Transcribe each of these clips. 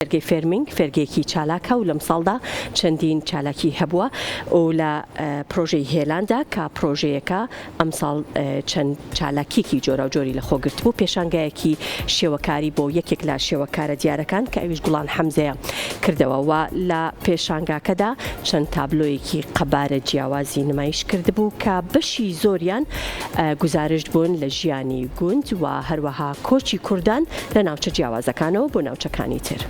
فێرگەی فێرمینگ فێرگەیەکی چالاکە و لەم ساڵدا چەندین چالاکی هەبووە و لە پرۆژەی هێلاندا کە پرۆژەیەکە ئەم ساڵ چەند چالاکیەکی جۆرە و جۆری لە خۆگرت بوو پێشانگایەکی شێوەکاری بۆ یەکێک لە شێوەکارە دیارەکان کە ئەویش گوڵان حەمزەیە کردەوە و لە پێشانگاکەدا چەند تابلۆیەکی قەبارە جیاوازی نمایش کردبوو کە بەشی زۆریان گزارش بوون لە ژیانی گوند و هەروەها کۆچی کوردان لە ناوچە جیاوازەکانەوە بۆ ناوچەکانی تر.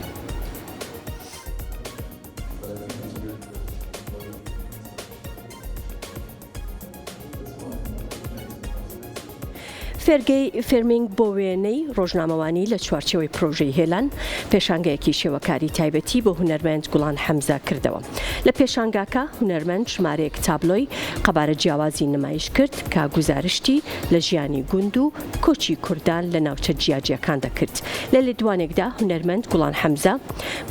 فێرگەی فێرمینگ بۆ وێنەی ڕۆژنامەوانی لە چوارچێوەی پرۆژەی هێلان پێشانگایەکی شێوەکاری تایبەتی بۆ هونەرمەند گوڵان حەمزە کردەوە. لە پێشانگاکە هونەرمەند ژمارەیەک تابلۆی قەبارە جیاوازی نمایش کرد کە گزارشتی لە ژیانی گوند و کۆچی کوردان لە ناوچە جیاجیەکان دەکرد. لە لێدوانێکدا هونەرمەند گوڵان حەمزە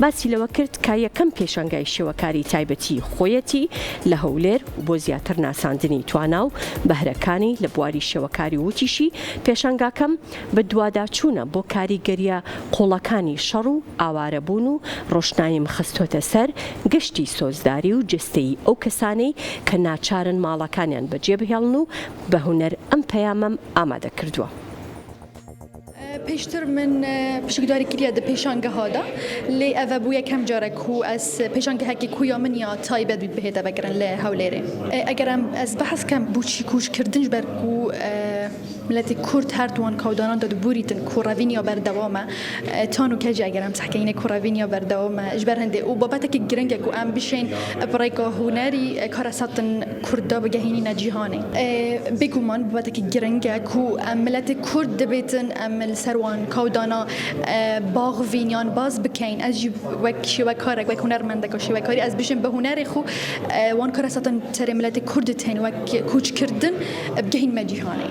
باسی لەوە کرد کە یەکەم پێشانگای شێوەکاری تایبەتی خۆیەتی لە هەولێر بۆ زیاتر ناساندنی توانا و بەهرەکانی لە بواری شێوەکاری وتیشی پێشانگاکەم بە دوواداچوونە بۆ کاریگەریە قوڵەکانی شەڕ و ئاوارەبوون و ڕۆشنایم خستۆتە سەر گەشتی سۆزداری و جستەی ئەو کەسانەی کە ناچارن ماڵەکانیان بەجێبهێڵن و بە هونەر ئەم پەیامەم ئامادە کردووە. پیشتر من پشکداری کلیه ده پیشانگه هادا لی اوه بو یکم جاره کو از پیشانگه هکی کویا من یا تایبت بید بهیده بگرن لی هولیره اگرم از بحث کم بو چی کوش کردنش بر کو ملتی کورد هر توان کودانان داد بوریتن کوروینیا بر دوامه تانو کجی اگرم تحکینه کوروینیا بر دوامه اجبر هنده او بابت که گرنگه کو ام بشین برایگاه هنری کارساتن کوردا بگهینی نجیهانه بگومان بابت که گرنگه کو ملت کورد دبیتن عمل سروان کودانا باغ وینیان باز بکین از وک شوکارک وک هنرمندک و شوکاری از بشین به هنر خو وان کارساتن تر ملت کورد تین وک کوچ کردن بگهین مجیهانه.